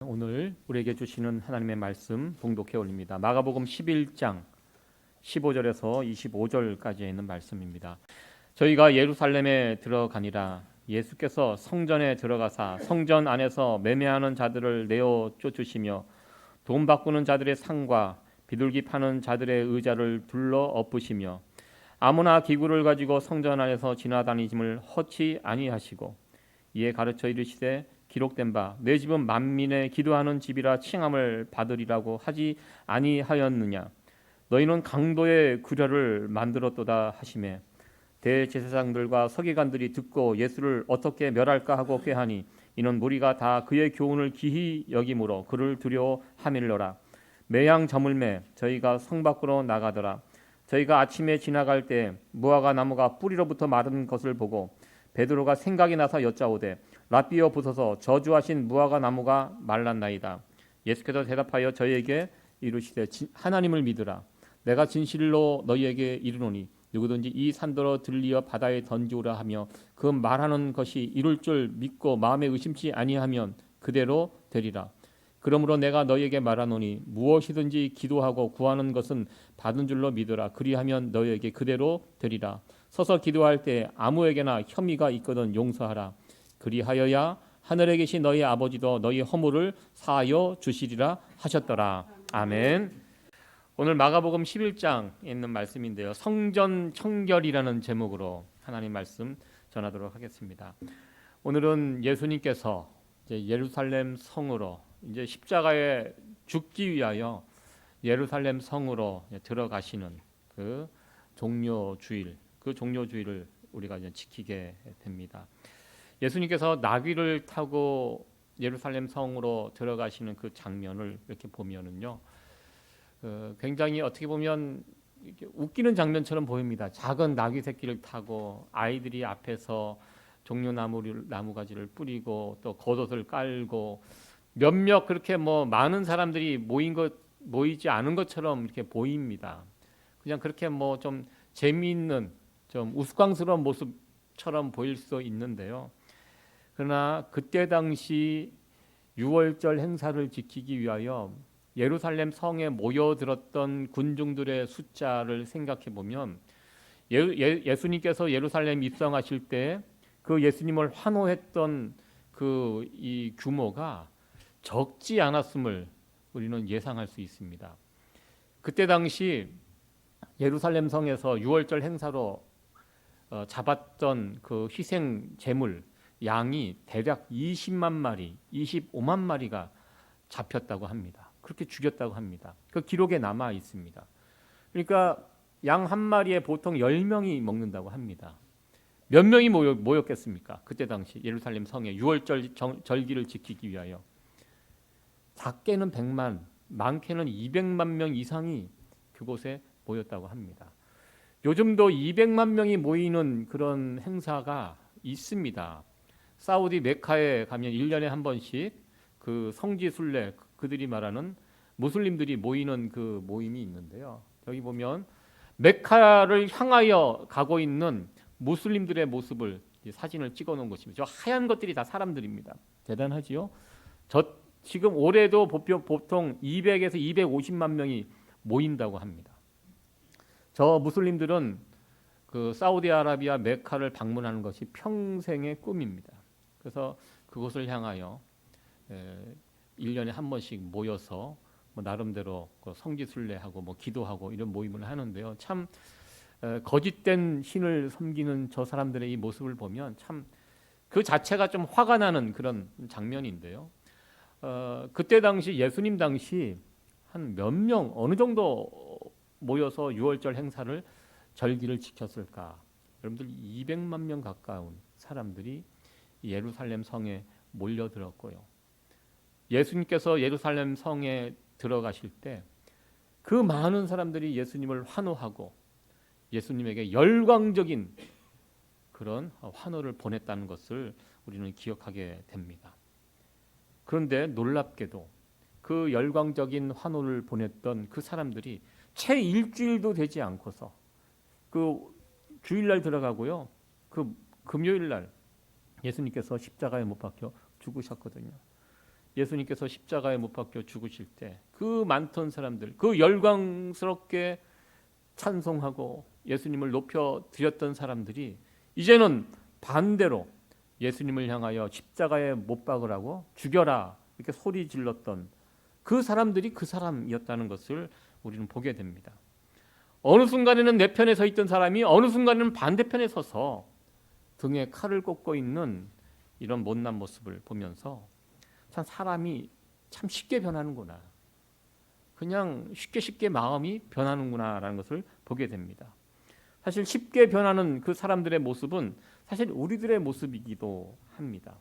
오늘 우리에게 주시는 하나님의 말씀 봉독해 올립니다. 마가복음 11장 15절에서 25절까지에 있는 말씀입니다. 저희가 예루살렘에 들어가니라. 예수께서 성전에 들어가사 성전 안에서 매매하는 자들을 내어 쫓으시며 돈 바꾸는 자들의 상과 비둘기 파는 자들의 의자를 둘러 엎으시며 아무나 기구를 가지고 성전 안에서 지나다니심을 허치 아니하시고 이에 가르쳐 이르시되 기록된 바 내 집은 만민의 기도하는 집이라 칭함을 받으리라고 하지 아니하였느냐. 너희는 강도의 구려를 만들었도다 하시매 대제사장들과 서기관들이 듣고 예수를 어떻게 멸할까 하고 꾀하니 이는 무리가 다 그의 교훈을 기히 여김으로 그를 두려워하밀러라. 매양 저물매 저희가 성 밖으로 나가더라. 저희가 아침에 지나갈 때 무화과 나무가 뿌리로부터 마른 것을 보고 베드로가 생각이 나서 여짜오되 라삐어 부서서 저주하신 무화과 나무가 말랐나이다. 예수께서 대답하여 저희에게 이르시되 하나님을 믿으라. 내가 진실로 너희에게 이르노니 누구든지 이 산더러 들리어 바다에 던지오라 하며 그 말하는 것이 이룰 줄 믿고 마음에 의심치 아니하면 그대로 되리라. 그러므로 내가 너희에게 말하노니 무엇이든지 기도하고 구하는 것은 받은 줄로 믿으라. 그리하면 너희에게 그대로 되리라. 서서 기도할 때 아무에게나 혐의가 있거든 용서하라. 그리하여야 하늘에 계신 너희 아버지도 너희 허물을 사하여 주시리라 하셨더라. 아멘. 오늘 마가복음 11장에 있는 말씀인데요. 성전 청결이라는 제목으로 하나님 말씀 전하도록 하겠습니다. 오늘은 예수님께서 이제 예루살렘 성으로 이제 십자가에 죽기 위하여 예루살렘 성으로 들어가시는 그 종료주일, 그 종료주일을 우리가 이제 지키게 됩니다. 예수님께서 나귀를 타고 예루살렘 성으로 들어가시는 그 장면을 이렇게 보면은요, 굉장히 어떻게 보면 이렇게 웃기는 장면처럼 보입니다. 작은 나귀 새끼를 타고 아이들이 앞에서 나무가지를 뿌리고 또 겉옷을 깔고 몇몇 그렇게 뭐 많은 사람들이 모이지 않은 것처럼 이렇게 보입니다. 그냥 그렇게 뭐 좀 재미있는 좀 우스꽝스러운 모습처럼 보일 수 있는데요. 그러나 그때 당시 유월절 행사를 지키기 위하여 예루살렘 성에 모여들었던 군중들의 숫자를 생각해 보면 예수님께서 예루살렘 입성하실 때 그 예수님을 환호했던 그 이 규모가 적지 않았음을 우리는 예상할 수 있습니다. 그때 당시 예루살렘 성에서 유월절 행사로 잡았던 그 희생 제물 양이 대략 20만 마리, 25만 마리가 잡혔다고 합니다. 그렇게 죽였다고 합니다. 그 기록에 남아 있습니다. 그러니까 양 한 마리에 보통 10명이 먹는다고 합니다. 몇 명이 모였겠습니까? 그때 당시 예루살렘 성에 유월절 절기를 지키기 위하여 작게는 100만, 많게는 200만 명 이상이 그곳에 모였다고 합니다. 요즘도 200만 명이 모이는 그런 행사가 있습니다. 사우디 메카에 가면 1년에 한 번씩 그 성지 순례, 그들이 말하는 무슬림들이 모이는 그 모임이 있는데요. 여기 보면 메카를 향하여 가고 있는 무슬림들의 모습을 사진을 찍어 놓은 것입니다. 저 하얀 것들이 다 사람들입니다. 대단하지요? 지금 올해도 보통 200에서 250만 명이 모인다고 합니다. 저 무슬림들은 그 사우디아라비아 메카를 방문하는 것이 평생의 꿈입니다. 그래서 그곳을 향하여 1년에 한 번씩 모여서 뭐 나름대로 성지 순례하고 뭐 기도하고 이런 모임을 하는데요. 참 거짓된 신을 섬기는 저 사람들의 이 모습을 보면 참 그 자체가 좀 화가 나는 그런 장면인데요. 그때 당시 예수님 당시 한 몇 명 어느 정도 모여서 유월절 행사를 절기를 지켰을까? 여러분들 200만 명 가까운 사람들이 예루살렘 성에 몰려들었고요. 예수님께서 예루살렘 성에 들어가실 때 그 많은 사람들이 예수님을 환호하고 예수님에게 열광적인 그런 환호를 보냈다는 것을 우리는 기억하게 됩니다. 그런데 놀랍게도 그 열광적인 환호를 보냈던 그 사람들이 채 일주일도 되지 않고서 그 주일날 들어가고요. 그 금요일날 예수님께서 십자가에 못 박혀 죽으셨거든요. 예수님께서 십자가에 못 박혀 죽으실 때 그 많던 사람들, 그 열광스럽게 찬송하고 예수님을 높여 드렸던 사람들이 이제는 반대로 예수님을 향하여 십자가에 못 박으라고 죽여라 이렇게 소리 질렀던 그 사람들이 그 사람이었다는 것을 우리는 보게 됩니다. 어느 순간에는 내 편에 서 있던 사람이 어느 순간에는 반대편에 서서 등에 칼을 꽂고 있는 이런 못난 모습을 보면서 참 사람이 참 쉽게 변하는구나. 그냥 쉽게 마음이 변하는구나라는 것을 보게 됩니다. 사실 쉽게 변하는 그 사람들의 모습은 사실 우리들의 모습이기도 합니다.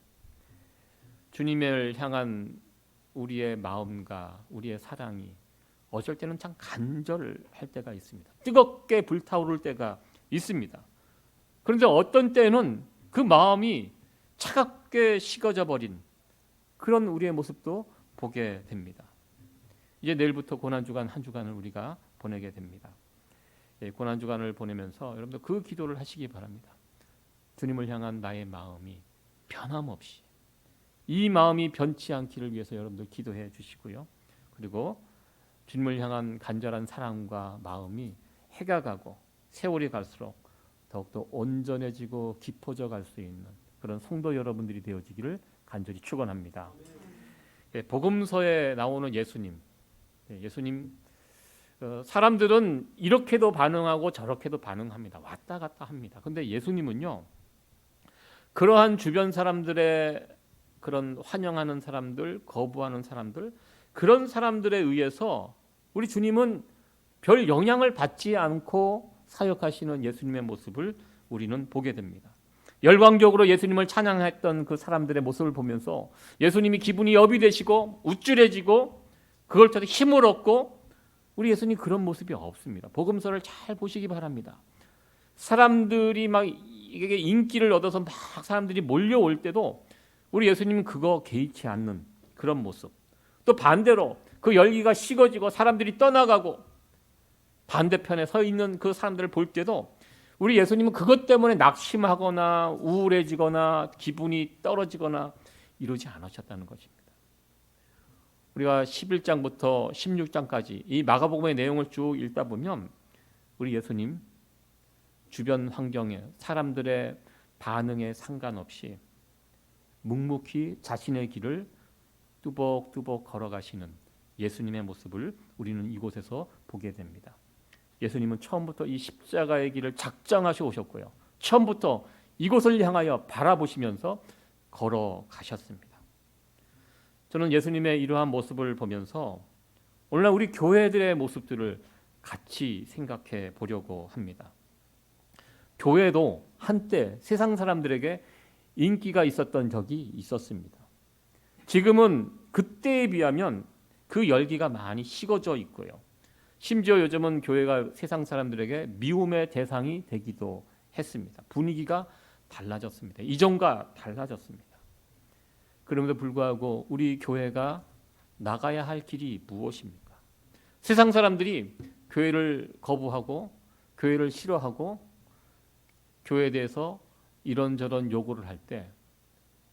주님을 향한 우리의 마음과 우리의 사랑이 어쩔 때는 참 간절할 때가 있습니다. 뜨겁게 불타오를 때가 있습니다. 그런데 어떤 때는 그 마음이 차갑게 식어져 버린 그런 우리의 모습도 보게 됩니다. 이제 내일부터 고난주간 한 주간을 우리가 보내게 됩니다. 고난주간을 보내면서 여러분들 그 기도를 하시기 바랍니다. 주님을 향한 나의 마음이 변함없이 이 마음이 변치 않기를 위해서 여러분들 기도해 주시고요. 그리고 주님을 향한 간절한 사랑과 마음이 해가 가고 세월이 갈수록 더욱더 온전해지고 깊어져 갈 수 있는 그런 성도 여러분들이 되어지기를 간절히 축원합니다. 복음서에 나오는 예수님, 사람들은 이렇게도 반응하고 저렇게도 반응합니다. 왔다 갔다 합니다. 그런데 예수님은요, 그러한 주변 사람들의 그런 환영하는 사람들, 거부하는 사람들, 그런 사람들에 의해서 우리 주님은 별 영향을 받지 않고 사역하시는 예수님의 모습을 우리는 보게 됩니다. 열광적으로 예수님을 찬양했던 그 사람들의 모습을 보면서 예수님이 기분이 업이 되시고 우쭐해지고 그걸 통해 힘을 얻고 우리 예수님 그런 모습이 없습니다. 복음서를 잘 보시기 바랍니다. 사람들이 막 이게 인기를 얻어서 막 사람들이 몰려올 때도 우리 예수님은 그거 개의치 않는 그런 모습. 또 반대로 그 열기가 식어지고 사람들이 떠나가고 반대편에 서 있는 그 사람들을 볼 때도 우리 예수님은 그것 때문에 낙심하거나 우울해지거나 기분이 떨어지거나 이러지 않으셨다는 것입니다. 우리가 11장부터 16장까지 이 마가복음의 내용을 쭉 읽다 보면 우리 예수님 주변 환경에 사람들의 반응에 상관없이 묵묵히 자신의 길을 뚜벅뚜벅 걸어가시는 예수님의 모습을 우리는 이곳에서 보게 됩니다. 예수님은 처음부터 이 십자가의 길을 작정하시고 오셨고요. 처음부터 이곳을 향하여 바라보시면서 걸어가셨습니다. 저는 예수님의 이러한 모습을 보면서 오늘날 우리 교회들의 모습들을 같이 생각해 보려고 합니다. 교회도 한때 세상 사람들에게 인기가 있었던 적이 있었습니다. 지금은 그때에 비하면 그 열기가 많이 식어져 있고요. 심지어 요즘은 교회가 세상 사람들에게 미움의 대상이 되기도 했습니다. 분위기가 달라졌습니다. 이전과 달라졌습니다. 그럼에도 불구하고 우리 교회가 나가야 할 길이 무엇입니까? 세상 사람들이 교회를 거부하고 교회를 싫어하고 교회에 대해서 이런저런 요구를 할 때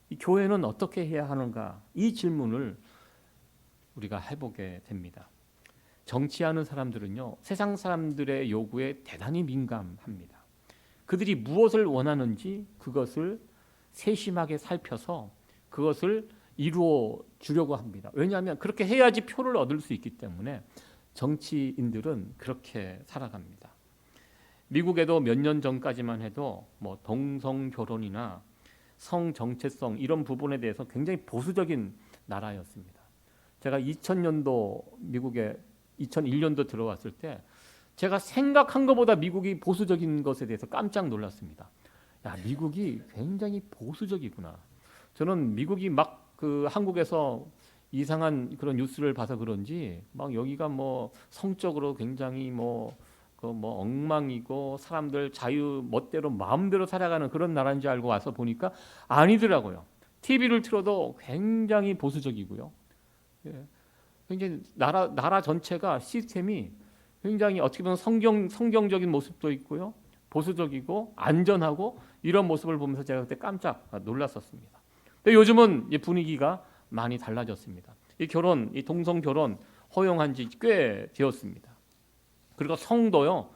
이 교회는 어떻게 해야 하는가? 이 질문을 우리가 해보게 됩니다. 정치하는 사람들은요, 세상 사람들의 요구에 대단히 민감합니다. 그들이 무엇을 원하는지 그것을 세심하게 살펴서 그것을 이루어 주려고 합니다. 왜냐하면 그렇게 해야지 표를 얻을 수 있기 때문에 정치인들은 그렇게 살아갑니다. 미국에도 몇 년 전까지만 해도 뭐 동성 결혼이나 성 정체성 이런 부분에 대해서 굉장히 보수적인 나라였습니다. 제가 2000년도 미국에 2001년도 들어왔을 때 제가 생각한 것보다 미국이 보수적인 것에 대해서 깜짝 놀랐습니다. 야, 미국이 굉장히 보수적이구나. 저는 미국이 막 그 한국에서 이상한 그런 뉴스를 봐서 그런지 막 여기가 뭐 성적으로 굉장히 뭐 엉망이고 사람들 자유 멋대로 마음대로 살아가는 그런 나라인 줄 알고 와서 보니까 아니더라고요. TV를 틀어도 굉장히 보수적이고요. 예. 굉장히 나라 전체가 시스템이 굉장히 어떻게 보면 성경적인 모습도 있고요. 보수적이고 안전하고 이런 모습을 보면서 제가 그때 깜짝 놀랐었습니다. 근데 요즘은 분위기가 많이 달라졌습니다. 이 결혼, 이 동성 결혼 허용한 지 꽤 되었습니다. 그리고 성도요.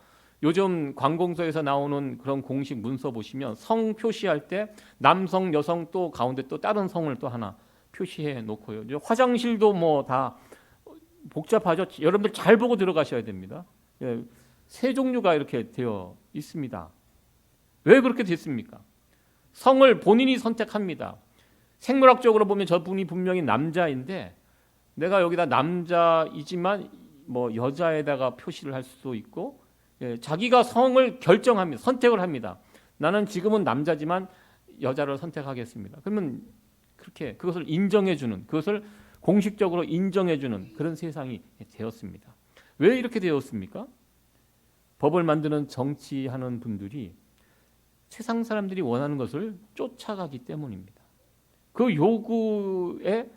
요즘 관공서에서 나오는 그런 공식 문서 보시면 성 표시할 때 남성, 여성 또 가운데 또 다른 성을 또 하나 표시해 놓고요. 이제 화장실도 뭐 다 복잡하죠. 여러분들 잘 보고 들어가셔야 됩니다. 예, 세 종류가 이렇게 되어 있습니다. 왜 그렇게 됐습니까? 성을 본인이 선택합니다. 생물학적으로 보면 저분이 분명히 남자인데 내가 여기다 남자이지만 뭐 여자에다가 표시를 할 수도 있고, 예, 자기가 성을 결정합니다. 선택을 합니다. 나는 지금은 남자지만 여자를 선택하겠습니다. 그러면 그렇게 그것을 인정해주는, 그것을 공식적으로 인정해주는 그런 세상이 되었습니다. 왜 이렇게 되었습니까? 법을 만드는 정치하는 분들이 세상 사람들이 원하는 것을 쫓아가기 때문입니다. 그 요구에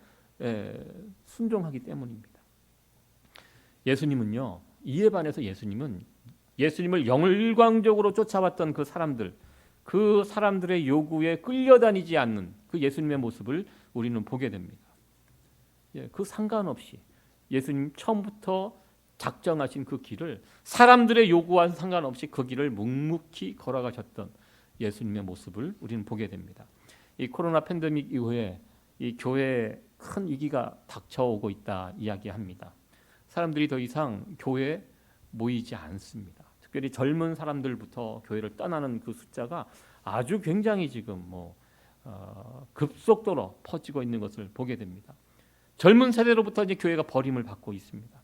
순종하기 때문입니다. 예수님은요, 이에 반해서 예수님을 영일광적으로 쫓아왔던 그 사람들의 요구에 끌려다니지 않는 그 예수님의 모습을 우리는 보게 됩니다. 그 상관없이 예수님 처음부터 작정하신 그 길을 사람들의 요구와 상관없이 그 길을 묵묵히 걸어가셨던 예수님의 모습을 우리는 보게 됩니다. 이 코로나 팬데믹 이후에 이 교회에 큰 위기가 닥쳐오고 있다 이야기합니다. 사람들이 더 이상 교회에 모이지 않습니다. 특별히 젊은 사람들부터 교회를 떠나는 그 숫자가 아주 굉장히 지금 급속도로 퍼지고 있는 것을 보게 됩니다. 젊은 세대로부터 이제 교회가 버림을 받고 있습니다.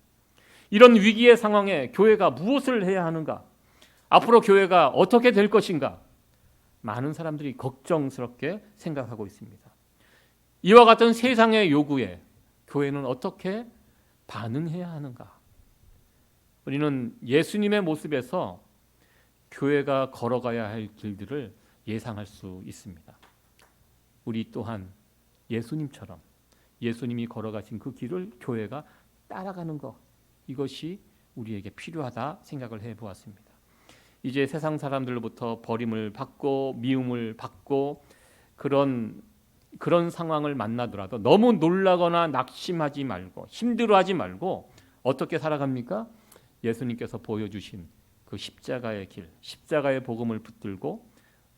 이런 위기의 상황에 교회가 무엇을 해야 하는가? 앞으로 교회가 어떻게 될 것인가? 많은 사람들이 걱정스럽게 생각하고 있습니다. 이와 같은 세상의 요구에 교회는 어떻게 반응해야 하는가? 우리는 예수님의 모습에서 교회가 걸어가야 할 길들을 예상할 수 있습니다. 우리 또한 예수님처럼 예수님이 걸어가신 그 길을 교회가 따라가는 것, 이것이 우리에게 필요하다 생각을 해보았습니다. 이제 세상 사람들로부터 버림을 받고 미움을 받고 그런 상황을 만나더라도 너무 놀라거나 낙심하지 말고 힘들어하지 말고 어떻게 살아갑니까? 예수님께서 보여주신 그 십자가의 길, 십자가의 복음을 붙들고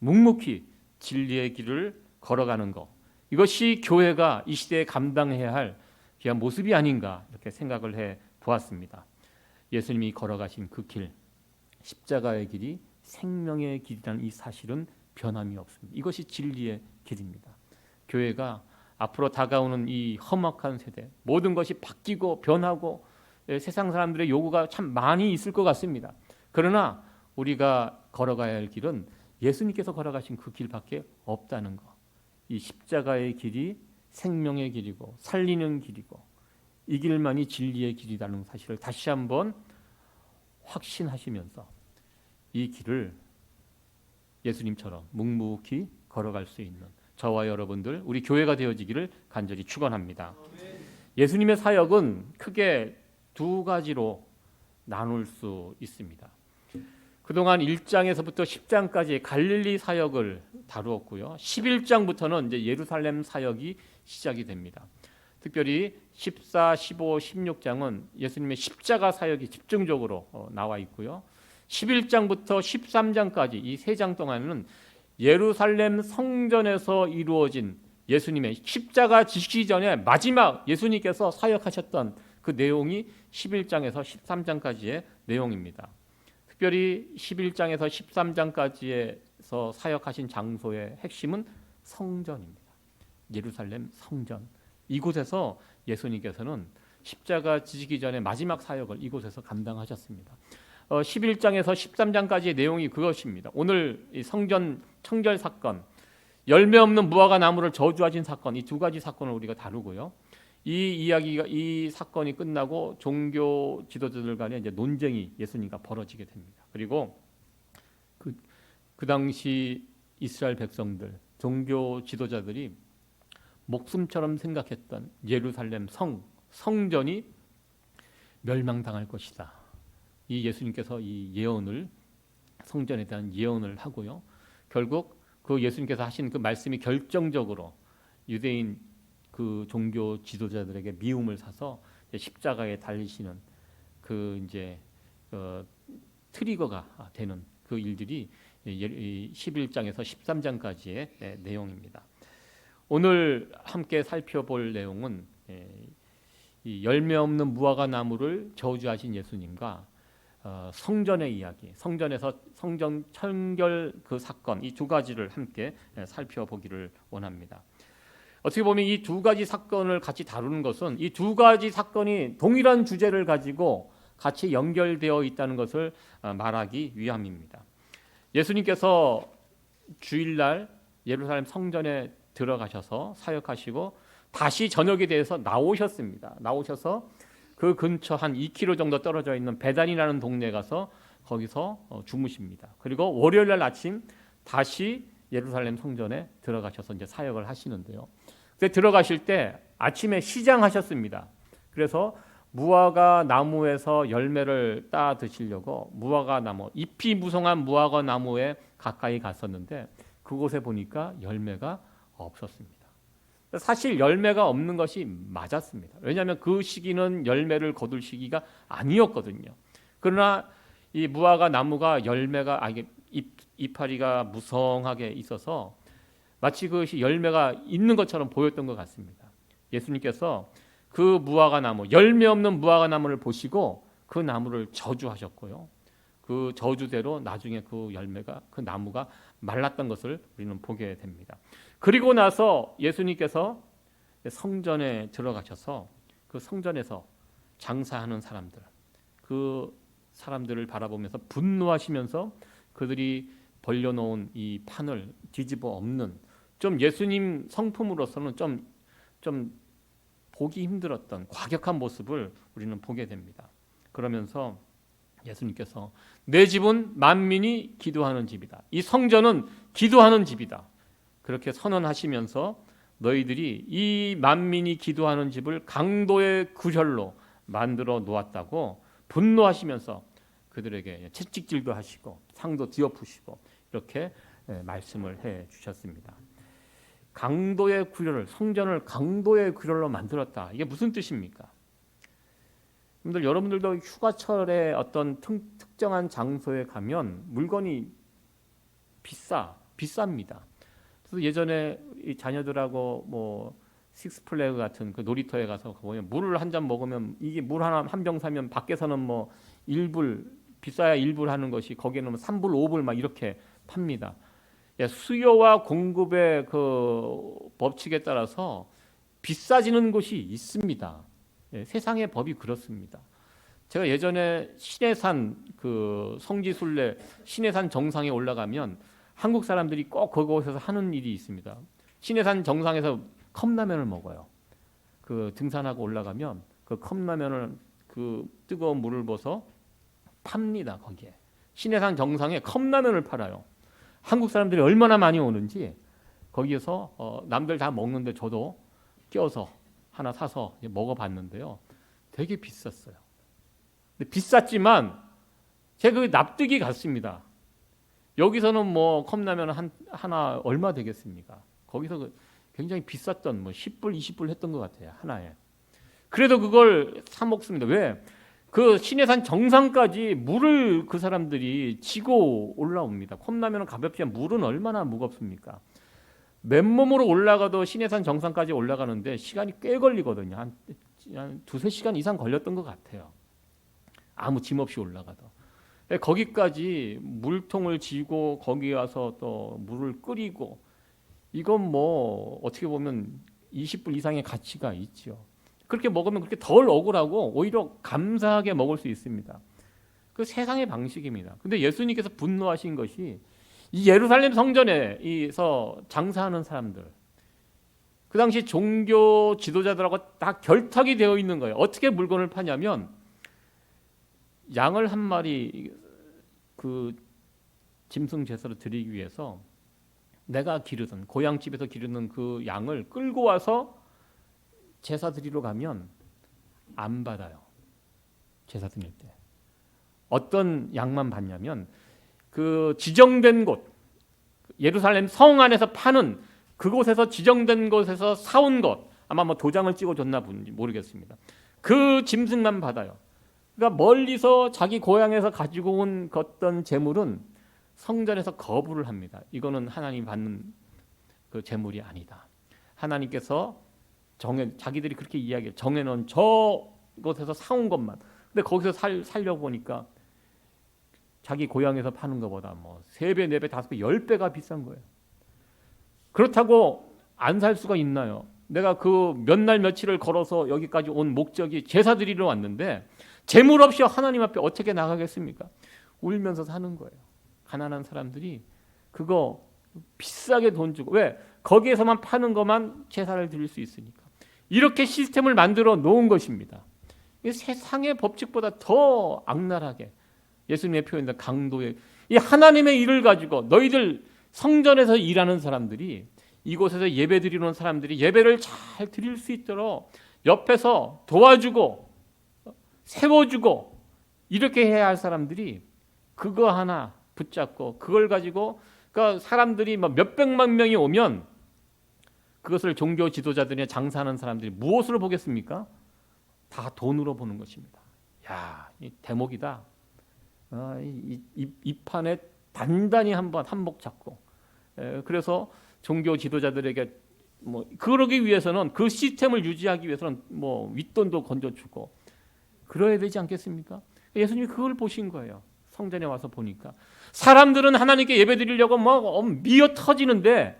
묵묵히 진리의 길을 걸어가는 것, 이것이 교회가 이 시대에 감당해야 할 귀한 모습이 아닌가 이렇게 생각을 해 보았습니다. 예수님이 걸어가신 그 길, 십자가의 길이 생명의 길이라는 이 사실은 변함이 없습니다. 이것이 진리의 길입니다. 교회가 앞으로 다가오는 이 험악한 세대, 모든 것이 바뀌고 변하고 세상 사람들의 요구가 참 많이 있을 것 같습니다. 그러나 우리가 걸어가야 할 길은 예수님께서 걸어가신 그 길밖에 없다는 것. 이 십자가의 길이 생명의 길이고 살리는 길이고 이 길만이 진리의 길이라는 사실을 다시 한번 확신하시면서 이 길을 예수님처럼 묵묵히 걸어갈 수 있는 저와 여러분들, 우리 교회가 되어지기를 간절히 축원합니다. 예수님의 사역은 크게 두 가지로 나눌 수 있습니다. 그동안 1장에서부터 10장까지 갈릴리 사역을 다루었고요. 11장부터는 이제 예루살렘 사역이 시작이 됩니다. 특별히 14, 15, 16장은 예수님의 십자가 사역이 집중적으로 나와 있고요. 11장부터 13장까지 이 세 장 동안은 예루살렘 성전에서 이루어진 예수님의 십자가 지시기 전에 마지막 예수님께서 사역하셨던 그 내용이 11장에서 13장까지의 내용입니다. 특별히 11장에서 13장까지에서 사역하신 장소의 핵심은 성전입니다. 예루살렘 성전. 이곳에서 예수님께서는 십자가 지시기 전에 마지막 사역을 이곳에서 감당하셨습니다. 11장에서 13장까지의 내용이 그것입니다. 오늘 이 성전 청결 사건, 열매 없는 무화과 나무를 저주하신 사건, 이 두 가지 사건을 우리가 다루고요. 이 사건이 끝나고 종교 지도자들 간에 이제 논쟁이 예수님과 벌어지게 됩니다. 그리고 그 당시 이스라엘 백성들, 종교 지도자들이 목숨처럼 생각했던 예루살렘 성전이 멸망당할 것이다. 이 예수님께서 이 예언을, 성전에 대한 예언을 하고요. 결국 그 예수님께서 하신 그 말씀이 결정적으로 유대인 그 종교 지도자들에게 미움을 사서 십자가에 달리시는 그 이제 트리거가 되는 그 일들이 11장에서 13장까지의 내용입니다. 오늘 함께 살펴볼 내용은 이 열매 없는 무화과 나무를 저주하신 예수님과 성전의 이야기, 성전에서 성전 청결 그 사건, 이 두 가지를 함께 살펴보기를 원합니다. 어떻게 보면 이 두 가지 사건을 같이 다루는 것은 이 두 가지 사건이 동일한 주제를 가지고 같이 연결되어 있다는 것을 말하기 위함입니다. 예수님께서 주일날 예루살렘 성전에 들어가셔서 사역하시고 다시 저녁에 대해서 나오셨습니다. 나오셔서 그 근처 한 2km 정도 떨어져 있는 베단이라는 동네에 가서 거기서 주무십니다. 그리고 월요일날 아침 다시 예루살렘 성전에 들어가셔서 이제 사역을 하시는데요. 그때 들어가실 때 아침에 시장하셨습니다. 그래서 무화과 나무에서 열매를 따 드시려고 무화과 나무, 잎이 무성한 무화과 나무에 가까이 갔었는데 그곳에 보니까 열매가 없었습니다. 사실 열매가 없는 것이 맞았습니다. 왜냐하면 그 시기는 열매를 거둘 시기가 아니었거든요. 그러나 이 무화과 나무가 열매가 이파리가 무성하게 있어서 마치 그것이 열매가 있는 것처럼 보였던 것 같습니다. 예수님께서 그 무화과 나무, 열매 없는 무화과 나무를 보시고 그 나무를 저주하셨고요. 그 저주대로 나중에 그 열매가, 그 나무가 말랐던 것을 우리는 보게 됩니다. 그리고 나서 예수님께서 성전에 들어가셔서 그 성전에서 장사하는 사람들, 그 사람들을 바라보면서 분노하시면서 그들이 벌려놓은 이 판을 뒤집어 엎는, 좀 예수님 성품으로서는 좀 보기 힘들었던 과격한 모습을 우리는 보게 됩니다. 그러면서 예수님께서 내 집은 만민이 기도하는 집이다. 이 성전은 기도하는 집이다. 그렇게 선언하시면서 너희들이 이 만민이 기도하는 집을 강도의 구절로 만들어 놓았다고 분노하시면서 그들에게 채찍질도 하시고 상도 뒤엎으시고 이렇게 말씀을 해 주셨습니다. 강도의 구절을, 성전을 강도의 구절로 만들었다. 이게 무슨 뜻입니까? 여러분들도 휴가철에 어떤 특정한 장소에 가면 물건이 비쌉니다. 그래서 예전에 이 자녀들하고 뭐 식스플래그 같은 그 놀이터에 가서 보면 물을 한 잔 먹으면 이게 물 하나 한 병 사면 밖에서는 뭐 1불, 비싸야 1불 하는 것이 거기에는 3불, 5불 막 이렇게 팝니다. 수요와 공급의 그 법칙에 따라서 비싸지는 곳이 있습니다. 세상의 법이 그렇습니다. 제가 예전에 신해산 그 성지순례 신해산 정상에 올라가면 한국 사람들이 꼭 그곳에서 하는 일이 있습니다. 신해산 정상에서 컵라면을 먹어요. 그 등산하고 올라가면 그 컵라면을 그 뜨거운 물을 부어서 팝니다. 거기에 신해산 정상에 컵라면을 팔아요. 한국 사람들이 얼마나 많이 오는지 거기에서 남들 다 먹는데 저도 껴서 하나 사서 먹어봤는데요. 되게 비쌌어요. 근데 비쌌지만 제가 그 납득이 갔습니다. 여기서는 뭐 컵라면 하나 얼마 되겠습니까? 거기서 굉장히 비쌌던 뭐 10불, 20불 했던 것 같아요. 하나에. 그래도 그걸 사 먹습니다. 왜? 그 신해산 정상까지 물을 그 사람들이 지고 올라옵니다. 컵라면은 가볍지만 물은 얼마나 무겁습니까? 맨몸으로 올라가도 신해산 정상까지 올라가는데 시간이 꽤 걸리거든요. 한 두세 시간 이상 걸렸던 것 같아요. 아무 짐 없이 올라가도. 거기까지 물통을 지고 거기 와서 또 물을 끓이고 이건 뭐 어떻게 보면 20불 이상의 가치가 있죠. 그렇게 먹으면 그렇게 덜 억울하고 오히려 감사하게 먹을 수 있습니다. 그 세상의 방식입니다. 근데 예수님께서 분노하신 것이 이 예루살렘 성전에서 장사하는 사람들, 그 당시 종교 지도자들하고 다 결탁이 되어 있는 거예요. 어떻게 물건을 파냐면 양을 한 마리 그 짐승 제사를 드리기 위해서 내가 기르던 고향집에서 기르는 그 양을 끌고 와서 제사 드리러 가면 안 받아요. 제사 드릴 때 어떤 양만 받냐면 그 지정된 곳, 예루살렘 성 안에서 파는 그곳에서 지정된 곳에서 사온 것 아마 뭐 도장을 찍어줬나 본지 모르겠습니다. 그 짐승만 받아요. 그러니까 멀리서 자기 고향에서 가지고 온 어떤 재물은 성전에서 거부를 합니다. 이거는 하나님 받는 그 재물이 아니다. 하나님께서 자기들이 그렇게 이야기해요. 정해놓은 저곳에서 사온 것만. 근데 거기서 살려고 보니까 자기 고향에서 파는 것보다 뭐 3배, 4배, 5배, 10배가 비싼 거예요. 그렇다고 안 살 수가 있나요? 내가 그 몇 날 며칠을 걸어서 여기까지 온 목적이 제사 드리러 왔는데 재물 없이 하나님 앞에 어떻게 나가겠습니까? 울면서 사는 거예요. 가난한 사람들이 그거 비싸게 돈 주고, 왜? 거기에서만 파는 것만 제사를 드릴 수 있으니까. 이렇게 시스템을 만들어 놓은 것입니다. 세상의 법칙보다 더 악랄하게 예수님의 표현된 강도의 이 하나님의 일을 가지고 너희들 성전에서 일하는 사람들이, 이곳에서 예배 드리는 사람들이 예배를 잘 드릴 수 있도록 옆에서 도와주고 세워주고 이렇게 해야 할 사람들이 그거 하나 붙잡고 그걸 가지고, 그러니까 사람들이 막 몇백만 명이 오면 그것을 종교 지도자들이나 장사하는 사람들이 무엇으로 보겠습니까? 다 돈으로 보는 것입니다. 야, 이 대목이다. 이 판에 단단히 한번 한몫 잡고, 그래서 종교 지도자들에게 뭐 그러기 위해서는, 그 시스템을 유지하기 위해서는 뭐 윗돈도 건져주고 그래야 되지 않겠습니까? 예수님이 그걸 보신 거예요. 성전에 와서 보니까 사람들은 하나님께 예배드리려고 뭐 미어 터지는데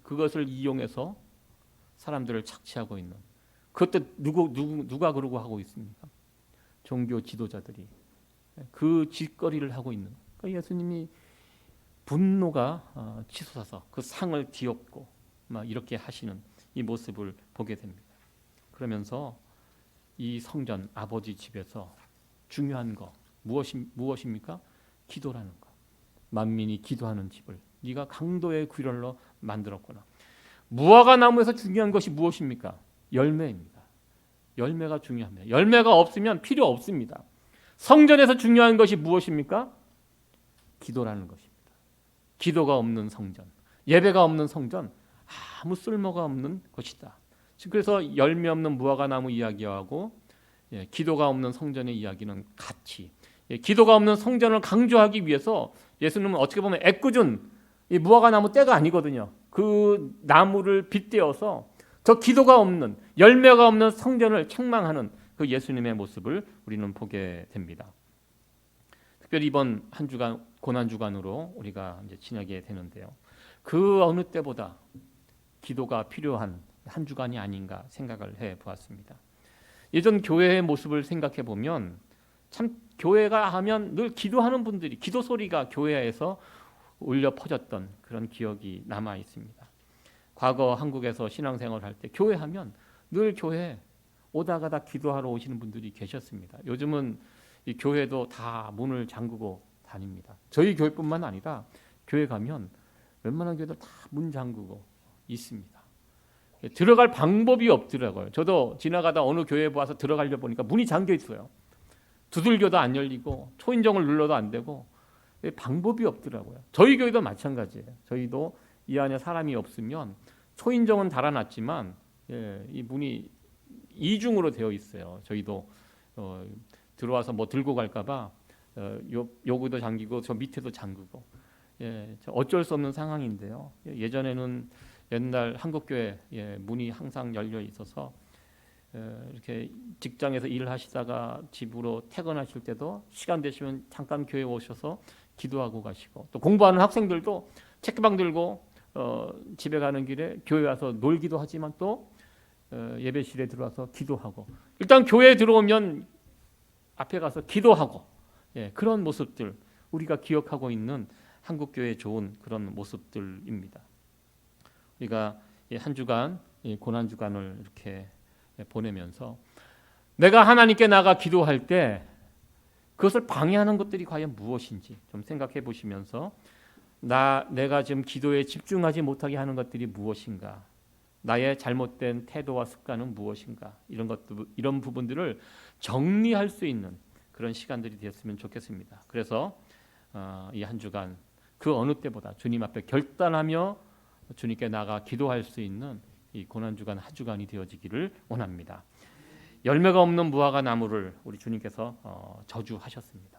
그것을 이용해서 사람들을 착취하고 있는, 그것도 누가 그러고 하고 있습니까? 종교 지도자들이 그 짓거리를 하고 있는. 그러니까 예수님이 분노가 치솟아서 그 상을 뒤엎고 막 이렇게 하시는 이 모습을 보게 됩니다. 그러면서 이 성전 아버지 집에서 중요한 거 무엇입니까? 기도라는 거. 만민이 기도하는 집을 네가 강도의 귀결로 만들었구나. 무화과 나무에서 중요한 것이 무엇입니까? 열매입니다. 열매가 중요합니다. 열매가 없으면 필요 없습니다. 성전에서 중요한 것이 무엇입니까? 기도라는 것입니다. 기도가 없는 성전, 예배가 없는 성전, 아무 쓸모가 없는 것이다. 그래서 열매 없는 무화과 나무 이야기하고 기도가 없는 성전의 이야기는 같이, 기도가 없는 성전을 강조하기 위해서 예수님은 어떻게 보면 애꿎은 이 무화과 나무 떼가 아니거든요. 그 나무를 빗대어서 저 기도가 없는, 열매가 없는 성전을 책망하는 그 예수님의 모습을 우리는 보게 됩니다. 특별히 이번 한 주간 고난 주간으로 우리가 이제 지나게 되는데요. 그 어느 때보다 기도가 필요한 한 주간이 아닌가 생각을 해 보았습니다. 예전 교회의 모습을 생각해 보면 참 교회가 하면 늘 기도하는 분들이, 기도 소리가 교회에서 울려 퍼졌던 그런 기억이 남아 있습니다. 과거 한국에서 신앙생활을 할 때 교회 하면 늘 교회 오다 가다 기도하러 오시는 분들이 계셨습니다. 요즘은 이 교회도 다 문을 잠그고 다닙니다. 저희 교회뿐만 아니라 교회 가면 웬만한 교회들 다 문 잠그고 있습니다. 들어갈 방법이 없더라고요. 저도 지나가다 어느 교회에 와서 들어가려 보니까 문이 잠겨 있어요. 두들겨도 안 열리고 초인종을 눌러도 안 되고 방법이 없더라고요. 저희 교회도 마찬가지예요. 저희도 이 안에 사람이 없으면 초인종은 달아놨지만 이 문이 이중으로 되어 있어요. 저희도 들어와서 뭐 들고 갈까봐 여기도 잠기고 저 밑에도 잠그고, 어쩔 수 없는 상황인데요. 예전에는 옛날 한국교회 문이 항상 열려 있어서 이렇게 직장에서 일하시다가 집으로 퇴근하실 때도 시간 되시면 잠깐 교회 오셔서 기도하고 가시고, 또 공부하는 학생들도 책가방 들고 집에 가는 길에 교회 와서 놀기도 하지만 또 예배실에 들어와서 기도하고, 일단 교회에 들어오면 앞에 가서 기도하고, 그런 모습들 우리가 기억하고 있는 한국교회의 좋은 그런 모습들입니다. 우리가 한 주간 고난 주간을 이렇게 보내면서 내가 하나님께 나가 기도할 때 그것을 방해하는 것들이 과연 무엇인지 좀 생각해 보시면서, 내가 지금 기도에 집중하지 못하게 하는 것들이 무엇인가, 나의 잘못된 태도와 습관은 무엇인가, 이런 부분들을 정리할 수 있는 그런 시간들이 되었으면 좋겠습니다. 그래서 이 한 주간 그 어느 때보다 주님 앞에 결단하며 주님께 나가 기도할 수 있는 이 고난주간 한 주간이 되어지기를 원합니다. 열매가 없는 무화과 나무를 우리 주님께서 저주하셨습니다.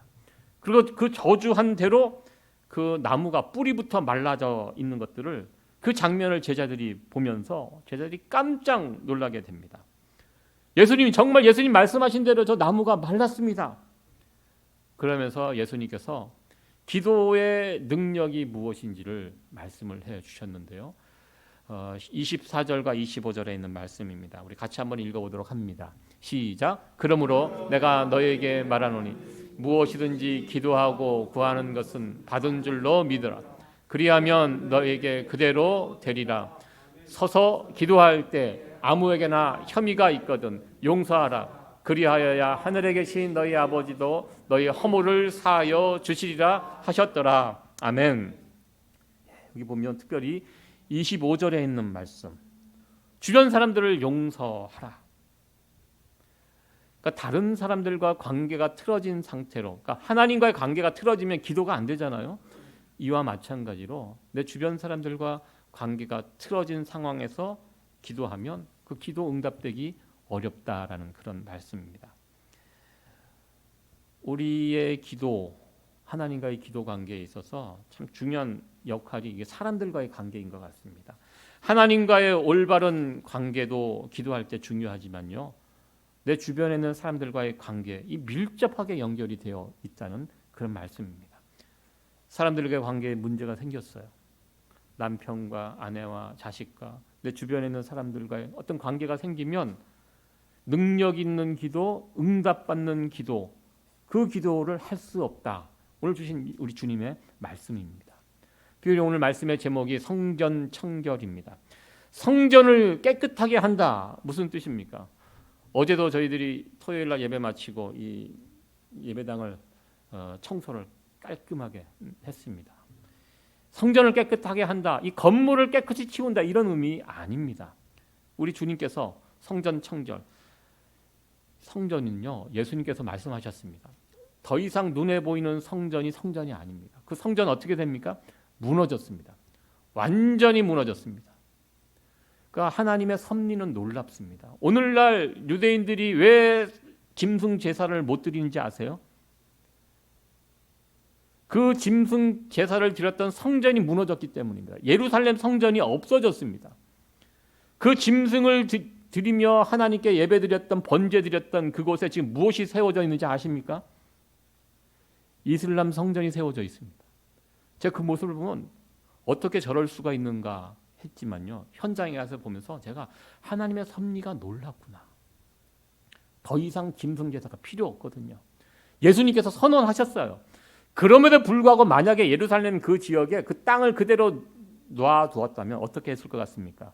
그리고 그 저주한 대로 그 나무가 뿌리부터 말라져 있는 것들을, 그 장면을 제자들이 보면서 제자들이 깜짝 놀라게 됩니다. 예수님이 정말 예수님 말씀하신 대로 저 나무가 말랐습니다. 그러면서 예수님께서 기도의 능력이 무엇인지를 말씀을 해 주셨는데요. 24절과 25절에 있는 말씀입니다. 우리 같이 한번 읽어보도록 합니다. 시작. 그러므로 내가 너에게 말하노니 무엇이든지 기도하고 구하는 것은 받은 줄로 믿으라. 그리하면 너에게 그대로 되리라. 서서 기도할 때 아무에게나 혐의가 있거든 용서하라. 그리하여야 하늘에 계신 너희 아버지도 너희 허물을 사하여 주시리라 하셨더라. 아멘. 여기 보면 특별히 25절에 있는 말씀, 주변 사람들을 용서하라. 그러니까 다른 사람들과 관계가 틀어진 상태로, 그러니까 하나님과의 관계가 틀어지면 기도가 안 되잖아요. 이와 마찬가지로 내 주변 사람들과 관계가 틀어진 상황에서 기도하면 그 기도 응답되기 어렵다라는 그런 말씀입니다. 우리의 기도, 하나님과의 기도 관계에 있어서 참 중요한 역할이 이게 사람들과의 관계인 것 같습니다. 하나님과의 올바른 관계도 기도할 때 중요하지만요, 내 주변에 있는 사람들과의 관계, 이 밀접하게 연결이 되어 있다는 그런 말씀입니다. 사람들과의 관계에 문제가 생겼어요. 남편과 아내와 자식과 내 주변에 있는 사람들과의 어떤 관계가 생기면 능력 있는 기도, 응답받는 기도, 그 기도를 할 수 없다. 오늘 주신 우리 주님의 말씀입니다. 특별히 오늘 말씀의 제목이 성전 청결입니다. 성전을 깨끗하게 한다. 무슨 뜻입니까? 어제도 저희들이 토요일 날 예배 마치고 이 예배당을 청소를 깔끔하게 했습니다. 성전을 깨끗하게 한다. 이 건물을 깨끗이 치운다. 이런 의미 아닙니다. 우리 주님께서 성전 청결, 성전은요, 예수님께서 말씀하셨습니다. 더 이상 눈에 보이는 성전이 성전이 아닙니다. 그 성전 어떻게 됩니까? 무너졌습니다. 완전히 무너졌습니다. 그러니까 하나님의 섭리는 놀랍습니다. 오늘날 유대인들이 왜 짐승 제사를 못 드리는지 아세요? 그 짐승 제사를 드렸던 성전이 무너졌기 때문입니다. 예루살렘 성전이 없어졌습니다. 그 짐승을 드리며 하나님께 예배드렸던, 번제드렸던 그곳에 지금 무엇이 세워져 있는지 아십니까? 이슬람 성전이 세워져 있습니다. 제가 그 모습을 보면 어떻게 저럴 수가 있는가 했지만요, 현장에 가서 보면서 제가 하나님의 섭리가 놀랍구나. 더 이상 짐승 제사가 필요 없거든요. 예수님께서 선언하셨어요. 그럼에도 불구하고 만약에 예루살렘 그 지역에 그 땅을 그대로 놔두었다면 어떻게 했을 것 같습니까?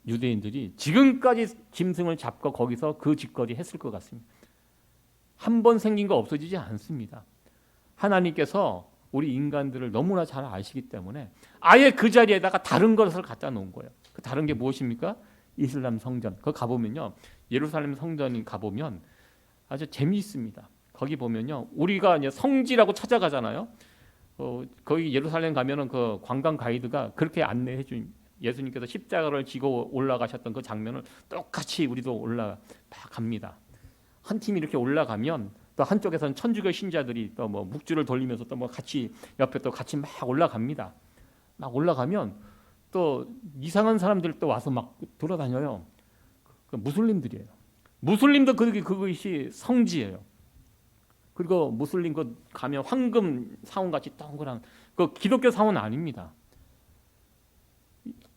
유대인들이 지금까지 짐승을 잡고 거기서 그 짓거리 했을 것 같습니다. 한 번 생긴 거 없어지지 않습니다. 하나님께서 우리 인간들을 너무나 잘 아시기 때문에 아예 그 자리에다가 다른 것을 갖다 놓은 거예요. 그 다른 게 무엇입니까? 이슬람 성전. 거기 가보면요, 예루살렘 성전이 가보면 아주 재미있습니다. 거기 보면요, 우리가 이제 성지라고 찾아가잖아요. 거기 예루살렘 가면은 그 관광 가이드가 그렇게 안내해 준, 예수님께서 십자가를 지고 올라가셨던 그 장면을 똑같이 우리도 올라갑니다. 한 팀이 이렇게 올라가면 또 한쪽에서는 천주교 신자들이 또 뭐 묵주를 돌리면서 또 뭐 같이 옆에 또 같이 막 올라갑니다. 막 올라가면 또 이상한 사람들 또 와서 막 돌아다녀요. 그 무슬림들이에요. 무슬림도 그것이 성지예요. 그리고 무슬림 그 가면 황금 사원 같이 동그란 그 기독교 사원 아닙니다.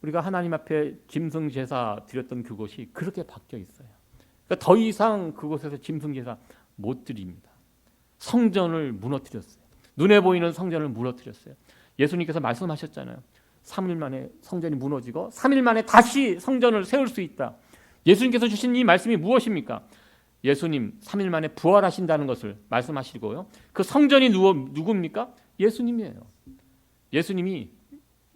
우리가 하나님 앞에 짐승 제사 드렸던 그곳이 그렇게 바뀌어 있어요. 그러니까 더 이상 그곳에서 짐승 제사 못 드립니다. 성전을 무너뜨렸어요. 눈에 보이는 성전을 무너뜨렸어요. 예수님께서 말씀하셨잖아요. 3일 만에 성전이 무너지고 3일 만에 다시 성전을 세울 수 있다. 예수님께서 주신 이 말씀이 무엇입니까? 예수님 3일 만에 부활하신다는 것을 말씀하시고요. 그 성전이 누굽니까? 예수님이에요. 예수님이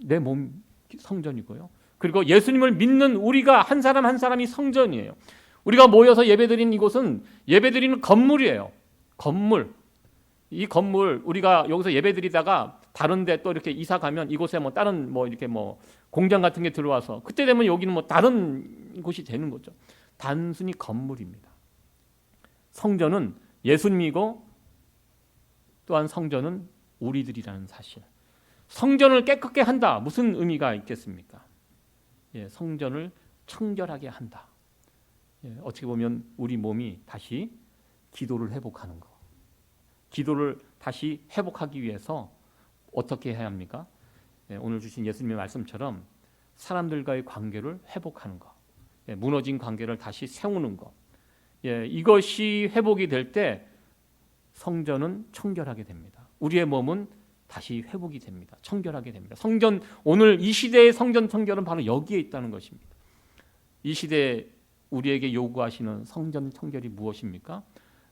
내 몸 성전이고요. 그리고 예수님을 믿는 우리가 한 사람 한 사람이 성전이에요. 우리가 모여서 예배드리는 이곳은 예배드리는 건물이에요. 건물. 이 건물, 우리가 여기서 예배드리다가 다른데 또 이렇게 이사 가면 이곳에 뭐 다른 뭐 이렇게 뭐 공장 같은 게 들어와서 그때 되면 여기는 뭐 다른 곳이 되는 거죠. 단순히 건물입니다. 성전은 예수님이고 또한 성전은 우리들이라는 사실. 성전을 깨끗게 한다. 무슨 의미가 있겠습니까? 예, 성전을 청결하게 한다. 예, 어떻게 보면 우리 몸이 다시 기도를 회복하는 거. 기도를 다시 회복하기 위해서 어떻게 해야 합니까? 예, 오늘 주신 예수님의 말씀처럼 사람들과의 관계를 회복하는 거. 예, 무너진 관계를 다시 세우는 거. 예, 이것이 회복이 될 때 성전은 청결하게 됩니다. 우리의 몸은 다시 회복이 됩니다. 청결하게 됩니다. 성전, 오늘 이 시대의 성전 청결은 바로 여기에 있다는 것입니다. 이 시대에 우리에게 요구하시는 성전 청결이 무엇입니까?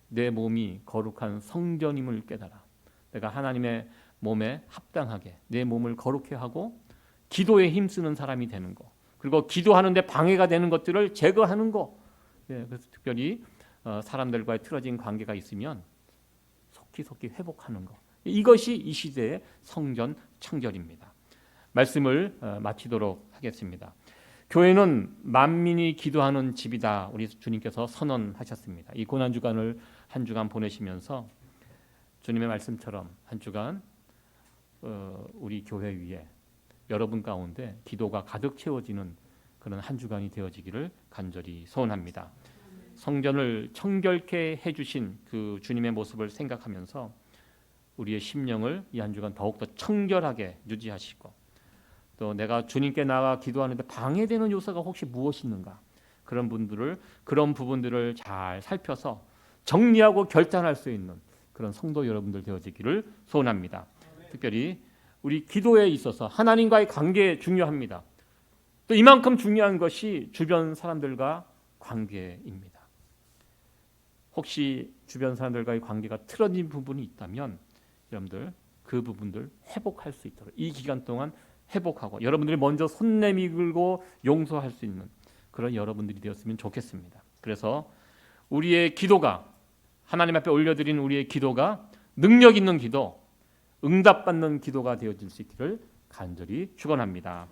내 몸이 거룩한 성전임을 깨달아 내가 하나님의 몸에 합당하게 내 몸을 거룩해 하고 기도에 힘쓰는 사람이 되는 거, 그리고 기도하는데 방해가 되는 것들을 제거하는 거. 예, 그래서 특별히 사람들과의 틀어진 관계가 있으면 속히 회복하는 거. 이것이 이 시대의 성전 청결입니다. 말씀을 마치도록 하겠습니다. 교회는 만민이 기도하는 집이다. 우리 주님께서 선언하셨습니다. 이 고난주간을 한 주간 보내시면서 주님의 말씀처럼 한 주간 우리 교회 위에 여러분 가운데 기도가 가득 채워지는 그런 한 주간이 되어지기를 간절히 소원합니다. 성전을 청결케 해주신 그 주님의 모습을 생각하면서 우리의 심령을 이 한 주간 더욱더 청결하게 유지하시고, 또 내가 주님께 나가 기도하는데 방해되는 요소가 혹시 무엇이 있는가, 그런 부분들을 잘 살펴서 정리하고 결단할 수 있는 그런 성도 여러분들 되어지기를 소원합니다. 특별히 우리 기도에 있어서 하나님과의 관계 중요합니다. 또 이만큼 중요한 것이 주변 사람들과 관계입니다. 혹시 주변 사람들과의 관계가 틀어진 부분이 있다면 여러분들 그 부분들 회복할 수 있도록 이 기간 동안 회복하고 여러분들이 먼저 손 내밀고 용서할 수 있는 그런 여러분들이 되었으면 좋겠습니다. 그래서 우리의 기도가, 하나님 앞에 올려드린 우리의 기도가 능력 있는 기도, 응답받는 기도가 되어질 수 있기를 간절히 축원합니다.